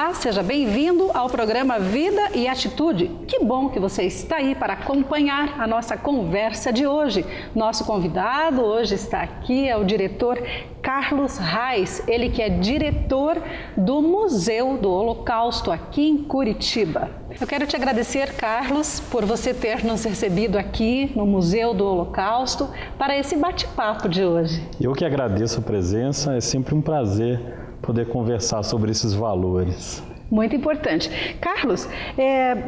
Olá, seja bem-vindo ao programa Vida e Atitude. Que bom que você está aí para acompanhar a nossa conversa de hoje. Nosso convidado hoje está aqui, é o diretor Carlos Reis, ele que é diretor do Museu do Holocausto aqui em Curitiba. Eu quero te agradecer, Carlos, por você ter nos recebido aqui no Museu do Holocausto para esse bate-papo de hoje. Eu que agradeço a presença, é sempre um prazer poder conversar sobre esses valores. Muito importante. Carlos,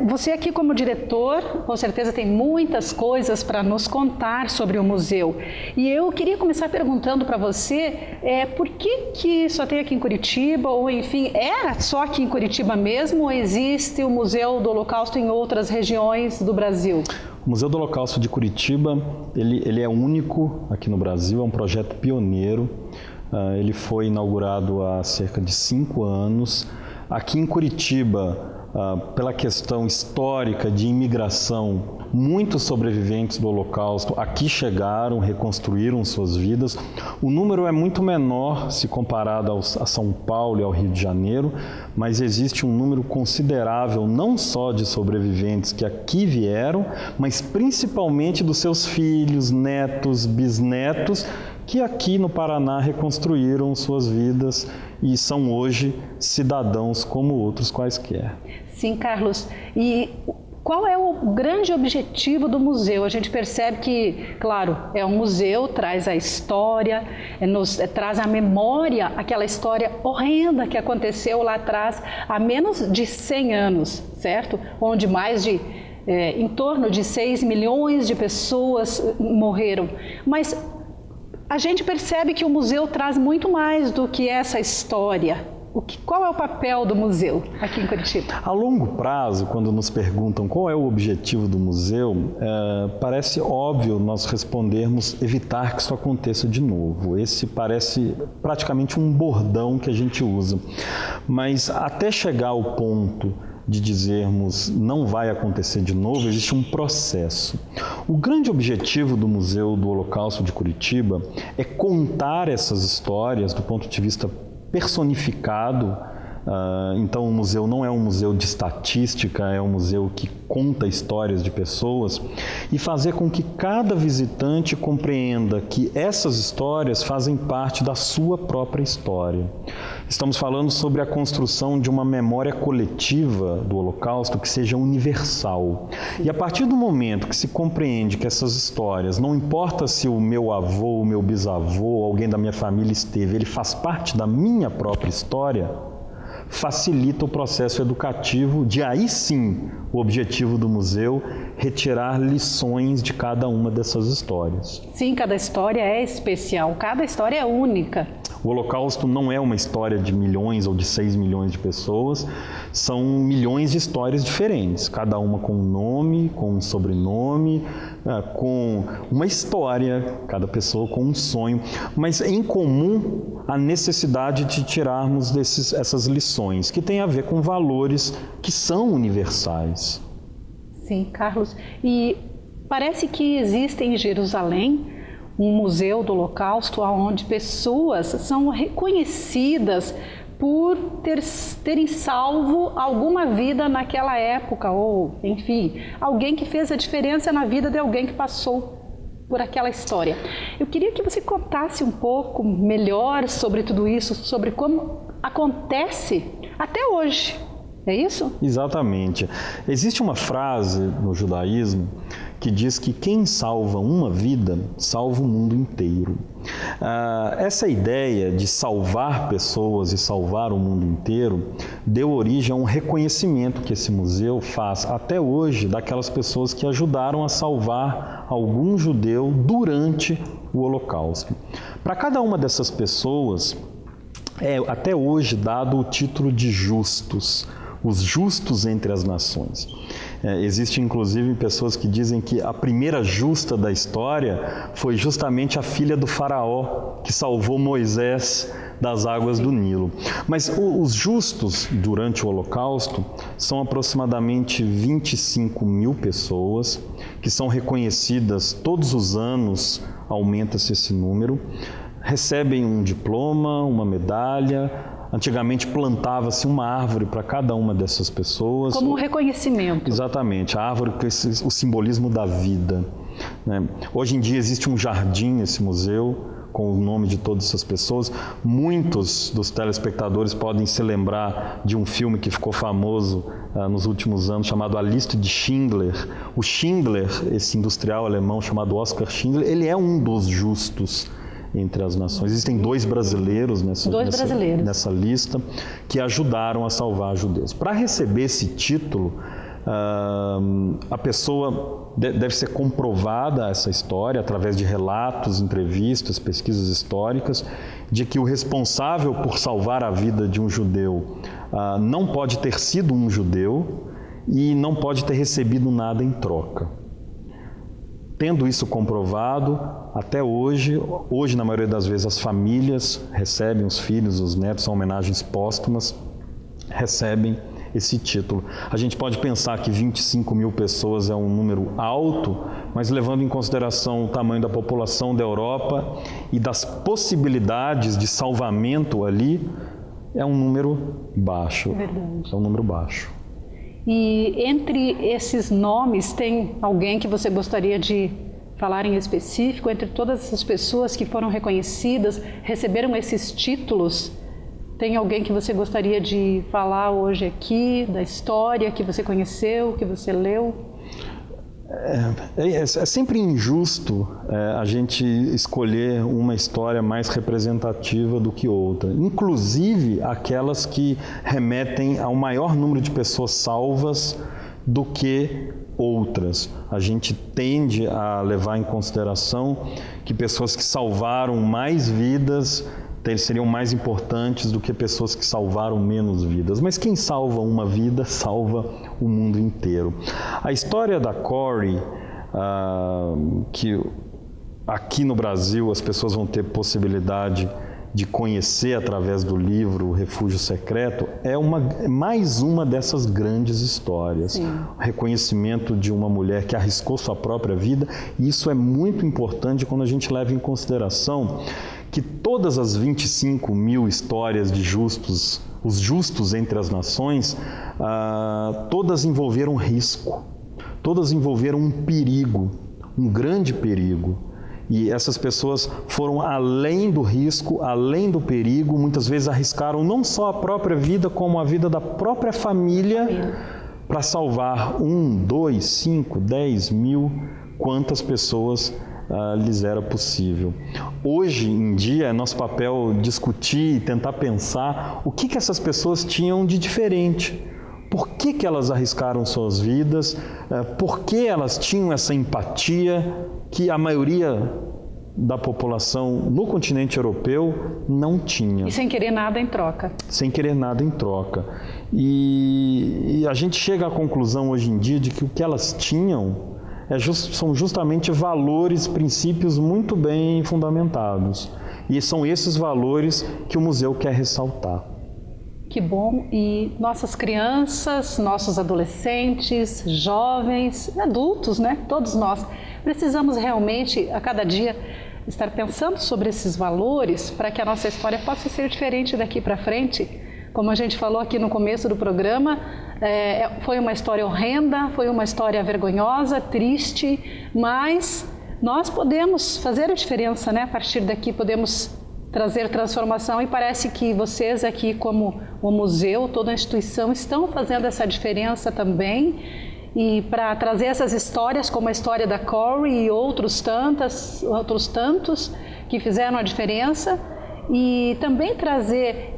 você aqui como diretor, com certeza tem muitas coisas para nos contar sobre o museu. E eu queria começar perguntando para você, por que só tem aqui em Curitiba, ou enfim, é só aqui em Curitiba mesmo, ou existe o Museu do Holocausto em outras regiões do Brasil? O Museu do Holocausto de Curitiba, ele é único aqui no Brasil, é um projeto pioneiro. Ele foi inaugurado há cerca de 5 anos. Aqui em Curitiba, pela questão histórica de imigração, muitos sobreviventes do Holocausto aqui chegaram, reconstruíram suas vidas. O número é muito menor se comparado a São Paulo e ao Rio de Janeiro, mas existe um número considerável não só de sobreviventes que aqui vieram, mas principalmente dos seus filhos, netos, bisnetos, que aqui no Paraná reconstruíram suas vidas e são hoje cidadãos como outros quaisquer. Sim, Carlos. E qual é o grande objetivo do museu? A gente percebe que, claro, é um museu, traz a história, traz a memória, aquela história horrenda que aconteceu lá atrás, há menos de 100 anos, certo? Onde mais de em torno de 6 milhões de pessoas morreram. Mas a gente percebe que o museu traz muito mais do que essa história. Qual é o papel do museu aqui em Curitiba? A longo prazo, quando nos perguntam qual é o objetivo do museu, parece óbvio nós respondermos evitar que isso aconteça de novo. Esse parece praticamente um bordão que a gente usa. Mas até chegar ao ponto de dizermos não vai acontecer de novo, existe um processo. O grande objetivo do Museu do Holocausto de Curitiba é contar essas histórias do ponto de vista personificado. Então o museu não é um museu de estatística, é um museu que conta histórias de pessoas e fazer com que cada visitante compreenda que essas histórias fazem parte da sua própria história. Estamos falando sobre a construção de uma memória coletiva do Holocausto que seja universal. E a partir do momento que se compreende que essas histórias, não importa se o meu avô, o meu bisavô, alguém da minha família esteve, ele faz parte da minha própria história, facilita o processo educativo de, aí sim, o objetivo do museu, retirar lições de cada uma dessas histórias. Sim, cada história é especial, cada história é única. O Holocausto não é uma história de milhões ou de 6 milhões de pessoas, são milhões de histórias diferentes, cada uma com um nome, com um sobrenome, com uma história, cada pessoa com um sonho, mas em comum a necessidade de tirarmos essas lições, que têm a ver com valores que são universais. Sim, Carlos. E parece que existe em Jerusalém um museu do Holocausto onde pessoas são reconhecidas por terem salvo alguma vida naquela época, ou, enfim, alguém que fez a diferença na vida de alguém que passou por aquela história. Eu queria que você contasse um pouco melhor sobre tudo isso, sobre como acontece até hoje. É isso? Exatamente. Existe uma frase no judaísmo que diz que quem salva uma vida, salva o mundo inteiro. Essa ideia de salvar pessoas e salvar o mundo inteiro deu origem a um reconhecimento que esse museu faz até hoje daquelas pessoas que ajudaram a salvar algum judeu durante o Holocausto. Para cada uma dessas pessoas, até hoje dado o título de justos, os justos entre as nações. Existem, inclusive, pessoas que dizem que a primeira justa da história foi justamente a filha do faraó, que salvou Moisés das águas do Nilo. Mas os justos, durante o Holocausto, são aproximadamente 25 mil pessoas, que são reconhecidas todos os anos, aumenta-se esse número, recebem um diploma, uma medalha, Antigamente plantava-se uma árvore para cada uma dessas pessoas. Como um reconhecimento. Exatamente, a árvore com o simbolismo da vida, né? Hoje em dia existe um jardim nesse museu com o nome de todas essas pessoas. Muitos dos telespectadores podem se lembrar de um filme que ficou famoso nos últimos anos, chamado A Lista de Schindler. O Schindler, esse industrial alemão chamado Oskar Schindler, ele é um dos justos entre as nações. Existem dois brasileiros nessa lista que ajudaram a salvar judeus. Para receber esse título, a pessoa deve ser comprovada essa história através de relatos, entrevistas, pesquisas históricas, de que o responsável por salvar a vida de um judeu não pode ter sido um judeu e não pode ter recebido nada em troca. Tendo isso comprovado, até hoje na maioria das vezes as famílias recebem, os filhos, os netos, são homenagens póstumas, recebem esse título. A gente pode pensar que 25 mil pessoas é um número alto, mas levando em consideração o tamanho da população da Europa e das possibilidades de salvamento ali, é um número baixo. Verdade. É um número baixo. E entre esses nomes, tem alguém que você gostaria de falar em específico? Entre todas essas pessoas que foram reconhecidas, receberam esses títulos, tem alguém que você gostaria de falar hoje aqui, da história que você conheceu, que você leu? É sempre injusto a gente escolher uma história mais representativa do que outra, inclusive aquelas que remetem ao maior número de pessoas salvas do que outras. A gente tende a levar em consideração que pessoas que salvaram mais vidas seriam mais importantes do que pessoas que salvaram menos vidas. Mas quem salva uma vida, salva o mundo inteiro. A história da Corrie, que aqui no Brasil as pessoas vão ter possibilidade de conhecer através do livro O Refúgio Secreto, é mais uma dessas grandes histórias. Sim. O reconhecimento de uma mulher que arriscou sua própria vida, e isso é muito importante quando a gente leva em consideração que todas as 25 mil histórias de justos, os justos entre as nações, todas envolveram risco, todas envolveram um perigo, um grande perigo. E essas pessoas foram além do risco, além do perigo, muitas vezes arriscaram não só a própria vida, como a vida da própria família, para salvar 1, 2, 5, 10 mil, quantas pessoas lhes era possível. Hoje em dia é nosso papel discutir e tentar pensar o que essas pessoas tinham de diferente. Por que elas arriscaram suas vidas? Por que elas tinham essa empatia que a maioria da população no continente europeu não tinha? E sem querer nada em troca. Sem querer nada em troca. E a gente chega à conclusão hoje em dia de que o que elas tinham são justamente valores, princípios muito bem fundamentados. E são esses valores que o museu quer ressaltar. Que bom! E nossas crianças, nossos adolescentes, jovens, adultos, né? Todos nós precisamos realmente, a cada dia, estar pensando sobre esses valores para que a nossa história possa ser diferente daqui para frente. Como a gente falou aqui no começo do programa, foi uma história horrenda, foi uma história vergonhosa, triste, mas nós podemos fazer a diferença, né? A partir daqui podemos trazer transformação, e parece que vocês aqui, como o museu, toda a instituição, estão fazendo essa diferença também, e para trazer essas histórias, como a história da Corrie e outros tantos que fizeram a diferença, e também trazer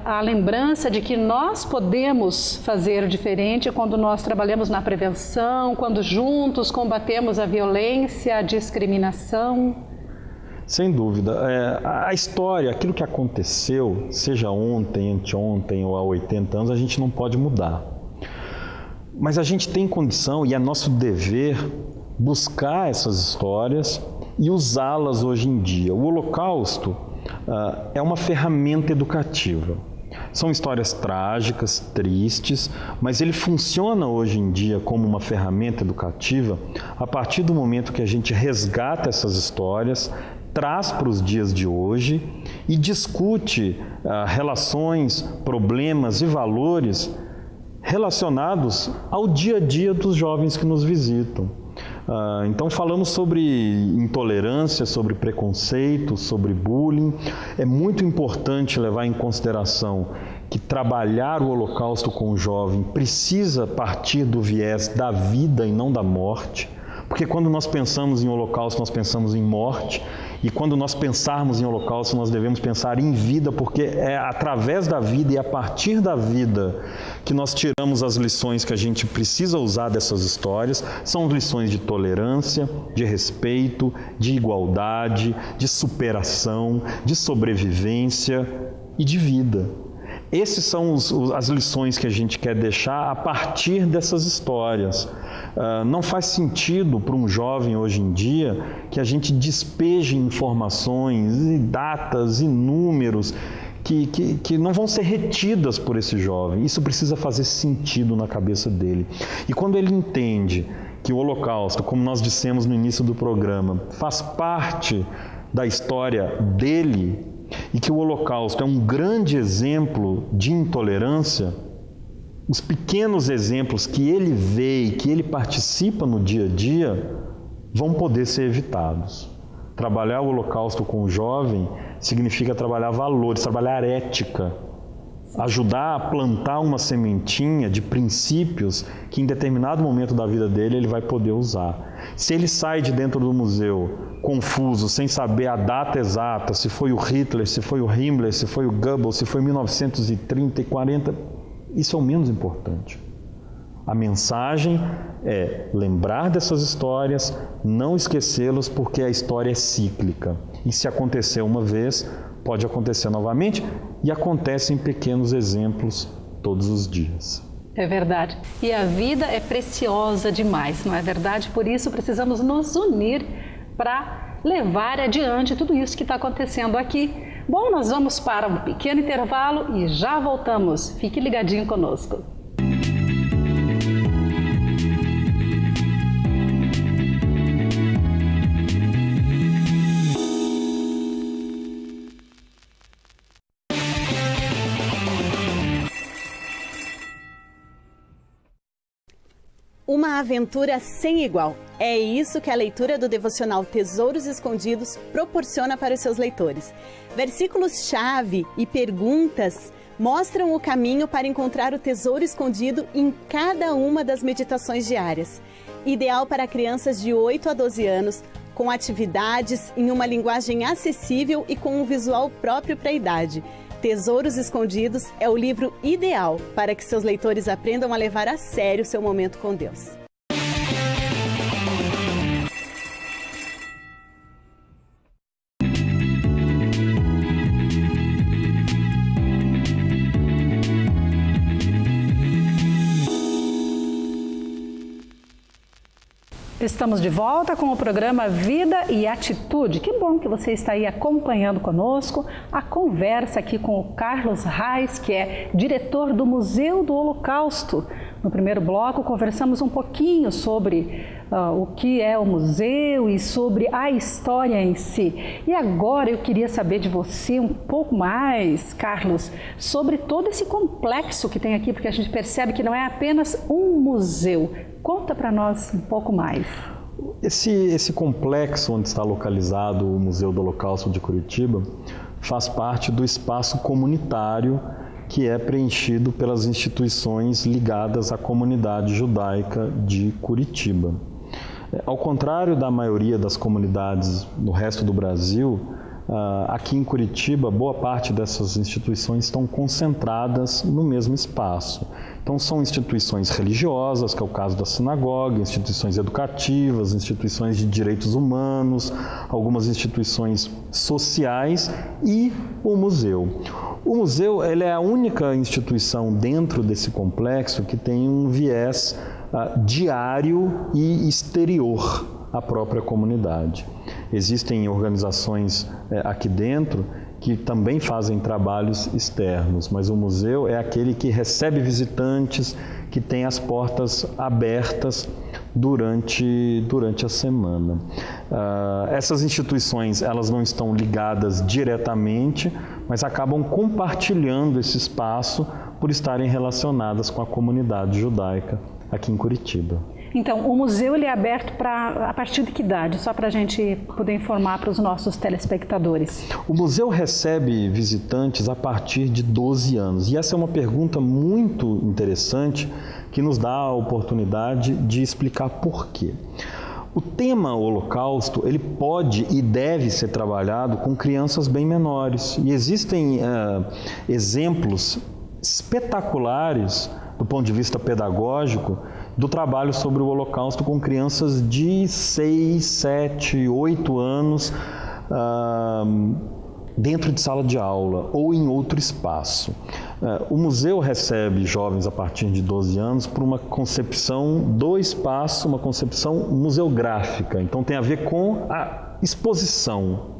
a lembrança de que nós podemos fazer diferente quando nós trabalhamos na prevenção, quando juntos combatemos a violência, a discriminação. Sem dúvida. A história, aquilo que aconteceu, seja ontem, anteontem ou há 80 anos, a gente não pode mudar. Mas a gente tem condição, e é nosso dever, buscar essas histórias e usá-las hoje em dia. O Holocausto é uma ferramenta educativa. São histórias trágicas, tristes, mas ele funciona hoje em dia como uma ferramenta educativa a partir do momento que a gente resgata essas histórias, traz para os dias de hoje e discute relações, problemas e valores relacionados ao dia a dia dos jovens que nos visitam. Então falamos sobre intolerância, sobre preconceito, sobre bullying. É muito importante levar em consideração que trabalhar o Holocausto com o jovem precisa partir do viés da vida e não da morte, porque quando nós pensamos em Holocausto, nós pensamos em morte, e quando nós pensarmos em Holocausto, nós devemos pensar em vida, porque é através da vida e a partir da vida que nós tiramos as lições que a gente precisa usar dessas histórias. São lições de tolerância, de respeito, de igualdade, de superação, de sobrevivência e de vida. Essas são as lições que a gente quer deixar a partir dessas histórias. Não faz sentido para um jovem hoje em dia que a gente despeje informações e datas e números que não vão ser retidas por esse jovem. Isso precisa fazer sentido na cabeça dele. E quando ele entende que o Holocausto, como nós dissemos no início do programa, faz parte da história dele, e que o Holocausto é um grande exemplo de intolerância, os pequenos exemplos que ele vê e que ele participa no dia a dia vão poder ser evitados. Trabalhar o Holocausto com o jovem significa trabalhar valores, trabalhar ética, ajudar a plantar uma sementinha de princípios que em determinado momento da vida dele ele vai poder usar. Se ele sai de dentro do museu confuso, sem saber a data exata, se foi o Hitler, se foi o Himmler, se foi o Goebbels, se foi 1930 e 40, isso é o menos importante. A mensagem é lembrar dessas histórias, não esquecê-las, porque a história é cíclica. E se acontecer uma vez, pode acontecer novamente, e acontece em pequenos exemplos todos os dias. É verdade. E a vida é preciosa demais, não é verdade? Por isso precisamos nos unir para levar adiante tudo isso que está acontecendo aqui. Bom, nós vamos para um pequeno intervalo e já voltamos. Fique ligadinho conosco. Uma aventura sem igual. É isso que a leitura do devocional Tesouros Escondidos proporciona para os seus leitores. Versículos-chave e perguntas mostram o caminho para encontrar o tesouro escondido em cada uma das meditações diárias. Ideal para crianças de 8 a 12 anos, com atividades em uma linguagem acessível e com um visual próprio para a idade. Tesouros Escondidos é o livro ideal para que seus leitores aprendam a levar a sério seu momento com Deus. Estamos de volta com o programa Vida e Atitude. Que bom que você está aí acompanhando conosco a conversa aqui com o Carlos Reis, que é diretor do Museu do Holocausto. No primeiro bloco, conversamos um pouquinho sobre o que é o museu e sobre a história em si. E agora eu queria saber de você um pouco mais, Carlos, sobre todo esse complexo que tem aqui, porque a gente percebe que não é apenas um museu. Conta para nós um pouco mais. Esse complexo onde está localizado o Museu do Holocausto de Curitiba faz parte do espaço comunitário que é preenchido pelas instituições ligadas à comunidade judaica de Curitiba. Ao contrário da maioria das comunidades no resto do Brasil, aqui em Curitiba, boa parte dessas instituições estão concentradas no mesmo espaço. Então, são instituições religiosas, que é o caso da sinagoga, instituições educativas, instituições de direitos humanos, algumas instituições sociais e o museu. O museu ele é a única instituição dentro desse complexo que tem um viés diário e exterior à própria comunidade. Existem organizações aqui dentro que também fazem trabalhos externos, mas o museu é aquele que recebe visitantes, que tem as portas abertas durante a semana. Essas instituições, elas não estão ligadas diretamente, mas acabam compartilhando esse espaço por estarem relacionadas com a comunidade judaica aqui em Curitiba. Então, o museu ele é aberto a partir de que idade? Só para a gente poder informar para os nossos telespectadores. O museu recebe visitantes a partir de 12 anos. E essa é uma pergunta muito interessante que nos dá a oportunidade de explicar por quê. O tema Holocausto, ele pode e deve ser trabalhado com crianças bem menores. E existem exemplos espetaculares do ponto de vista pedagógico do trabalho sobre o Holocausto com crianças de 6, 7, 8 anos dentro de sala de aula ou em outro espaço. O museu recebe jovens a partir de 12 anos por uma concepção do espaço, uma concepção museográfica. Então tem a ver com a exposição.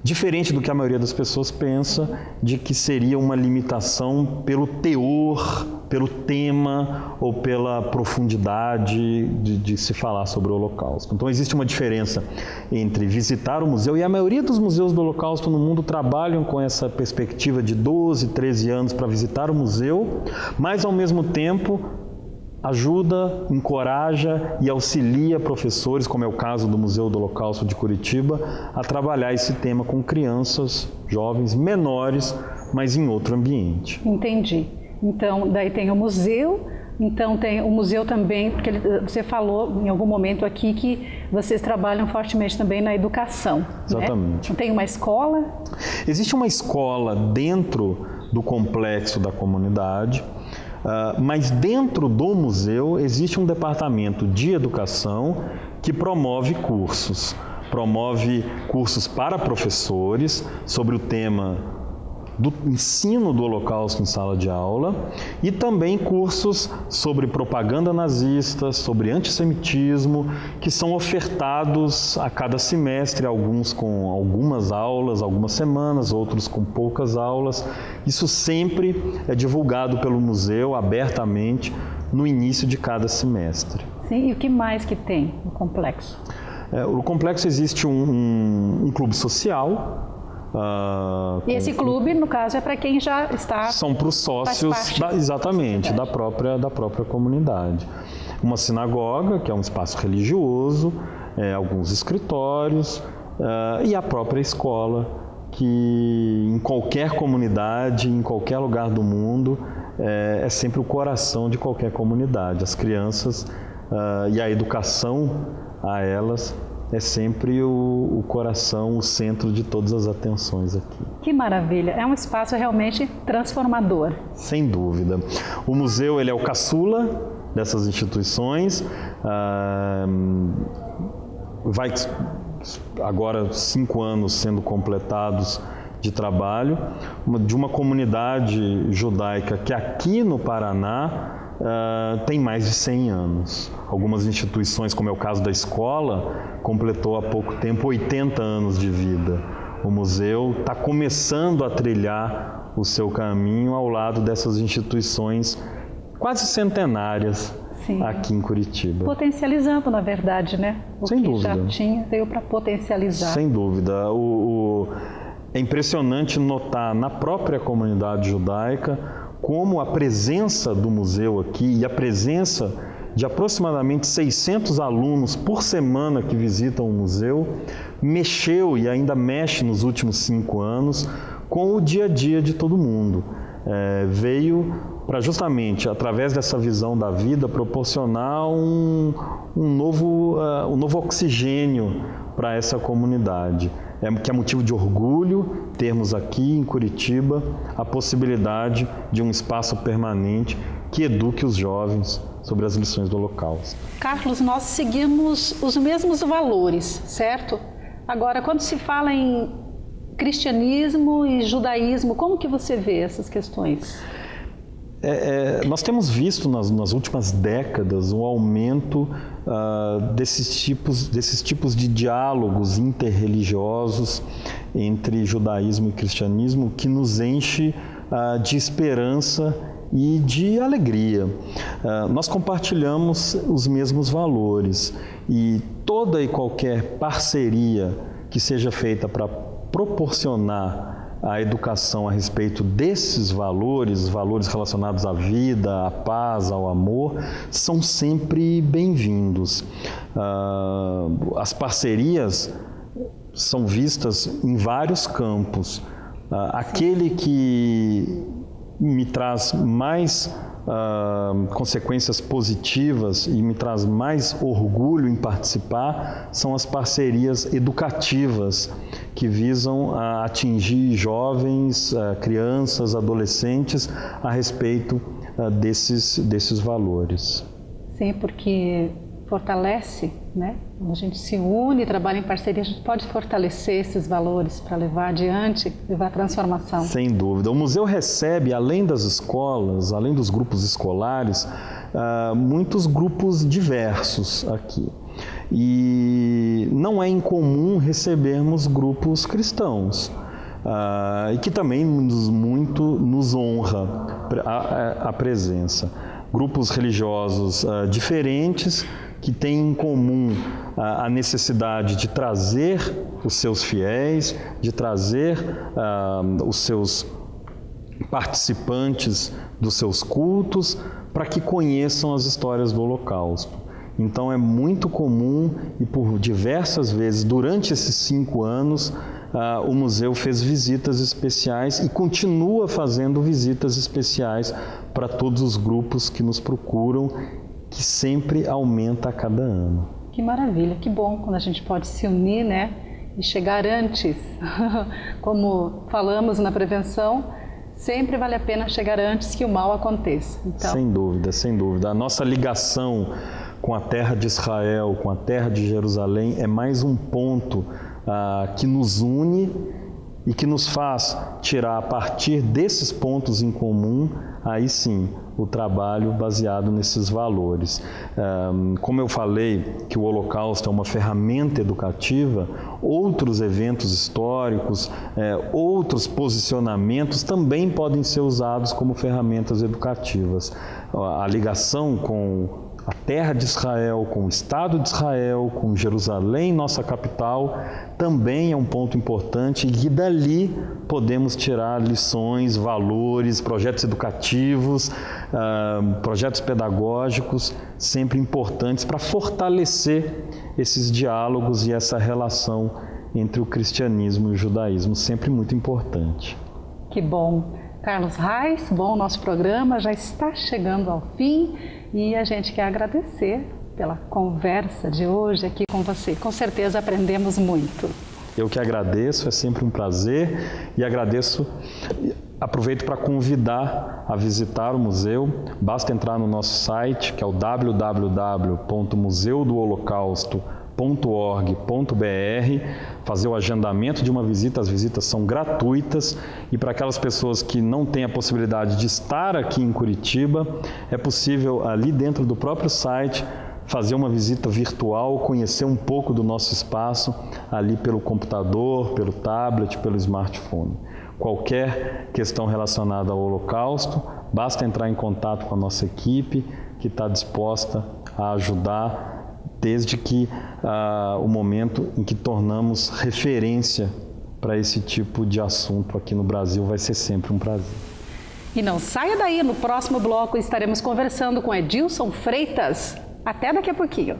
Diferente do que a maioria das pessoas pensa, de que seria uma limitação pelo teor, pelo tema ou pela profundidade de se falar sobre o Holocausto. Então existe uma diferença entre visitar o museu, e a maioria dos museus do Holocausto no mundo trabalham com essa perspectiva de 12, 13 anos para visitar o museu, mas ao mesmo tempo ajuda, encoraja e auxilia professores, como é o caso do Museu do Holocausto de Curitiba, a trabalhar esse tema com crianças, jovens, menores, mas em outro ambiente. Entendi. Então, daí tem o museu, então tem o museu também, porque você falou em algum momento aqui que vocês trabalham fortemente também na educação. Exatamente. Né? Tem uma escola? Existe uma escola dentro do complexo da comunidade, mas dentro do museu existe um departamento de educação que promove cursos para professores sobre o tema do ensino do Holocausto em sala de aula e também cursos sobre propaganda nazista, sobre antissemitismo, que são ofertados a cada semestre, alguns com algumas aulas, algumas semanas, outros com poucas aulas. Isso sempre é divulgado pelo museu abertamente no início de cada semestre. Sim, e o que mais que tem no complexo? No complexo existe um clube social. E esse clube, no caso, é para quem já está... São para os sócios, exatamente, da própria comunidade. Uma sinagoga, que é um espaço religioso, alguns escritórios e a própria escola, que em qualquer comunidade, em qualquer lugar do mundo, é sempre o coração de qualquer comunidade. As crianças e a educação a elas é sempre o coração, o centro de todas as atenções aqui. Que maravilha! É um espaço realmente transformador. Sem dúvida. O museu ele é o caçula dessas instituições. Vai agora 5 anos sendo completados de trabalho, de uma comunidade judaica que aqui no Paraná tem mais de 100 anos. Algumas instituições, como é o caso da escola, completou há pouco tempo 80 anos de vida. O museu está começando a trilhar o seu caminho ao lado dessas instituições quase centenárias. Sim. Aqui em Curitiba. Potencializando, na verdade, né? Sem dúvida. Já tinha, veio para potencializar. Sem dúvida. É impressionante notar na própria comunidade judaica como a presença do museu aqui e a presença de aproximadamente 600 alunos por semana que visitam o museu mexeu e ainda mexe nos últimos 5 anos com o dia a dia de todo mundo. Veio para justamente, através dessa visão da vida, proporcionar um novo oxigênio para essa comunidade. Que é motivo de orgulho termos aqui em Curitiba a possibilidade de um espaço permanente que eduque os jovens sobre as lições do Holocausto. Carlos, nós seguimos os mesmos valores, certo? Agora, quando se fala em cristianismo e judaísmo, como que você vê essas questões? Nós temos visto nas últimas décadas um aumento desses tipos de diálogos interreligiosos entre judaísmo e cristianismo que nos enche de esperança e de alegria. Nós compartilhamos os mesmos valores e toda e qualquer parceria que seja feita para proporcionar a educação a respeito desses valores relacionados à vida, à paz, ao amor, são sempre bem-vindos. As parcerias são vistas em vários campos. Aquele que me traz mais consequências positivas e me traz mais orgulho em participar são as parcerias educativas que visam atingir jovens, crianças, adolescentes a respeito desses valores. Sim, porque fortalece, né? Quando a gente se une, trabalha em parceria, a gente pode fortalecer esses valores para levar adiante, levar a transformação. Sem dúvida. O museu recebe, além das escolas, além dos grupos escolares, muitos grupos diversos aqui. E não é incomum recebermos grupos cristãos. E que também muito nos honra a presença. Grupos religiosos diferentes, que têm em comum a necessidade de trazer os seus fiéis, de trazer os seus participantes dos seus cultos, para que conheçam as histórias do Holocausto. Então é muito comum e por diversas vezes, durante esses 5 anos, o museu fez visitas especiais e continua fazendo visitas especiais para todos os grupos que nos procuram, que sempre aumenta a cada ano. Que maravilha, que bom quando a gente pode se unir, né? E chegar antes. Como falamos na prevenção, sempre vale a pena chegar antes que o mal aconteça. Então... Sem dúvida, sem dúvida. A nossa ligação com a terra de Israel, com a terra de Jerusalém, é mais um ponto que nos une e que nos faz tirar a partir desses pontos em comum, aí sim, o trabalho baseado nesses valores. Como eu falei que o Holocausto é uma ferramenta educativa, outros eventos históricos, outros posicionamentos também podem ser usados como ferramentas educativas. A ligação com a terra de Israel, com o Estado de Israel, com Jerusalém, nossa capital, também é um ponto importante e dali podemos tirar lições, valores, projetos educativos, projetos pedagógicos, sempre importantes para fortalecer esses diálogos e essa relação entre o cristianismo e o judaísmo, sempre muito importante. Que bom. Carlos Reis, bom, nosso programa já está chegando ao fim e a gente quer agradecer pela conversa de hoje aqui com você. Com certeza aprendemos muito. Eu que agradeço, é sempre um prazer e aproveito para convidar a visitar o museu. Basta entrar no nosso site, que é o www.museudoholocausto.org.br, fazer o agendamento de uma visita. As visitas são gratuitas e para aquelas pessoas que não têm a possibilidade de estar aqui em Curitiba, é possível ali dentro do próprio site fazer uma visita virtual, conhecer um pouco do nosso espaço ali pelo computador, pelo tablet, pelo smartphone. Qualquer questão relacionada ao Holocausto, basta entrar em contato com a nossa equipe, que está disposta a ajudar, desde que o momento em que tornamos referência para esse tipo de assunto aqui no Brasil vai ser sempre um prazer. E não saia daí, no próximo bloco estaremos conversando com Edilson Freitas. Até daqui a pouquinho.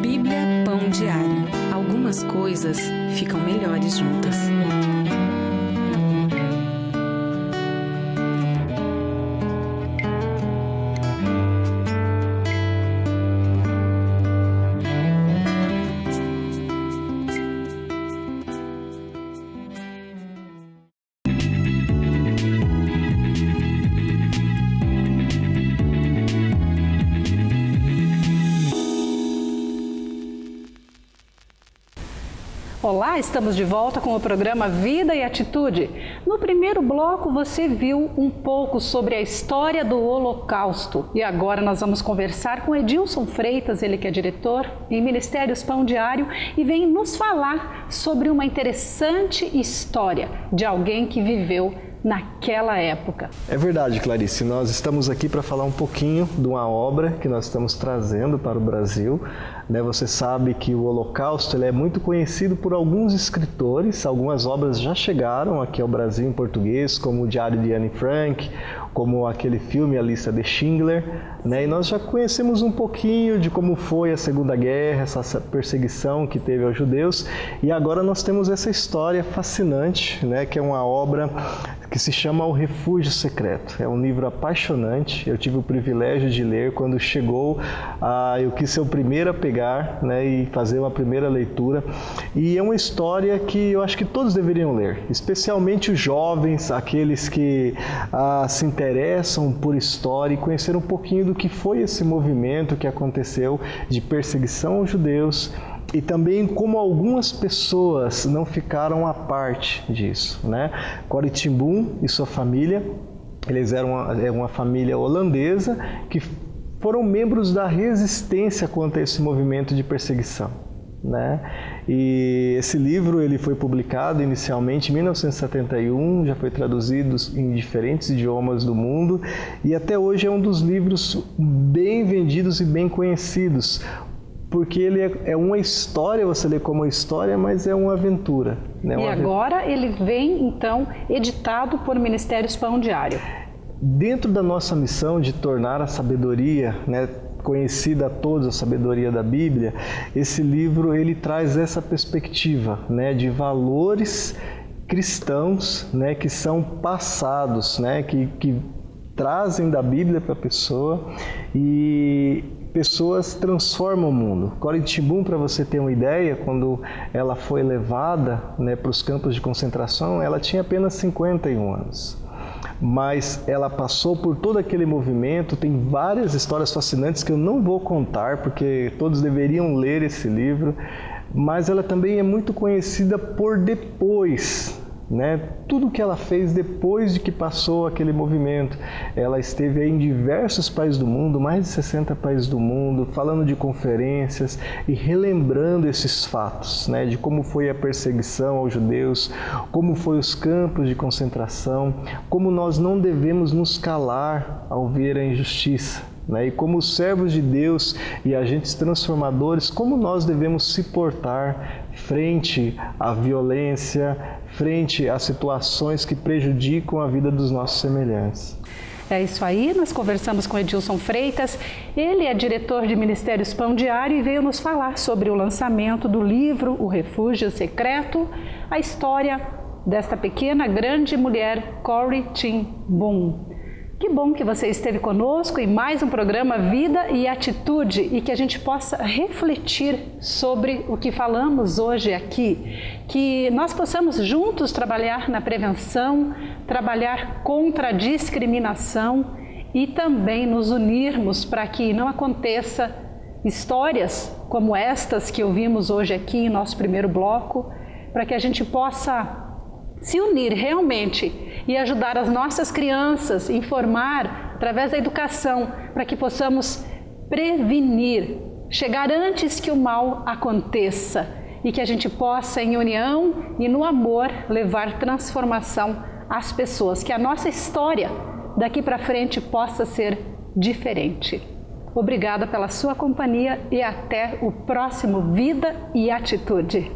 Bíblia Pão Diário. Algumas coisas ficam melhores juntas. Olá, estamos de volta com o programa Vida e Atitude. No primeiro bloco você viu um pouco sobre a história do Holocausto. E agora nós vamos conversar com Edilson Freitas, ele que é diretor em Ministérios Pão Diário e vem nos falar sobre uma interessante história de alguém que viveu naquela época. É verdade, Clarice. Nós estamos aqui para falar um pouquinho de uma obra que nós estamos trazendo para o Brasil. Você sabe que o Holocausto ele é muito conhecido por alguns escritores. Algumas obras já chegaram aqui ao Brasil em português, como o Diário de Anne Frank, como aquele filme A Lista de Schindler. E nós já conhecemos um pouquinho de como foi a Segunda Guerra, essa perseguição que teve aos judeus. E agora nós temos essa história fascinante, que é uma obra que se chama O Refúgio Secreto. É um livro apaixonante. Eu tive o privilégio de ler quando chegou. Eu quis ser o primeiro a pegar e fazer uma primeira leitura. E é uma história que eu acho que todos deveriam ler, especialmente os jovens, aqueles que se interessam por história e conhecer um pouquinho do que foi esse movimento que aconteceu de perseguição aos judeus e também como algumas pessoas não ficaram à parte disso. Corrie ten Boom e sua família, eles eram uma família holandesa que foram membros da resistência contra esse movimento de perseguição. E esse livro ele foi publicado inicialmente em 1971, já foi traduzido em diferentes idiomas do mundo e até hoje é um dos livros bem vendidos e bem conhecidos, porque ele é uma história, você lê como uma história, mas é uma aventura. E agora ele vem, então, editado por Ministérios Pão Diário. Dentro da nossa missão de tornar a sabedoria, conhecida a todos, a sabedoria da Bíblia, esse livro ele traz essa perspectiva de valores cristãos que são passados, que trazem da Bíblia para a pessoa e pessoas transformam o mundo. Corrie ten Boom, para você ter uma ideia, quando ela foi levada para os campos de concentração, ela tinha apenas 51 anos. Mas ela passou por todo aquele movimento, tem várias histórias fascinantes que eu não vou contar, porque todos deveriam ler esse livro, mas ela também é muito conhecida por depois, tudo que ela fez depois de que passou aquele movimento. Ela esteve em diversos países do mundo, mais de 60 países do mundo, falando de conferências e relembrando esses fatos, de como foi a perseguição aos judeus, como foi os campos de concentração, como nós não devemos nos calar ao ver a injustiça. E como servos de Deus e agentes transformadores, como nós devemos se portar frente à violência, frente a situações que prejudicam a vida dos nossos semelhantes. É isso aí, nós conversamos com Edilson Freitas, ele é diretor de Ministérios Pão Diário e veio nos falar sobre o lançamento do livro O Refúgio Secreto, a história desta pequena, grande mulher, Corrie ten Boom. Que bom que você esteve conosco em mais um programa Vida e Atitude e que a gente possa refletir sobre o que falamos hoje aqui, que nós possamos juntos trabalhar na prevenção, trabalhar contra a discriminação e também nos unirmos para que não aconteça histórias como estas que ouvimos hoje aqui em nosso primeiro bloco, para que a gente possa se unir realmente e ajudar as nossas crianças, informar através da educação, para que possamos prevenir, chegar antes que o mal aconteça e que a gente possa, em união e no amor, levar transformação às pessoas, que a nossa história daqui para frente possa ser diferente. Obrigada pela sua companhia e até o próximo Vida e Atitude.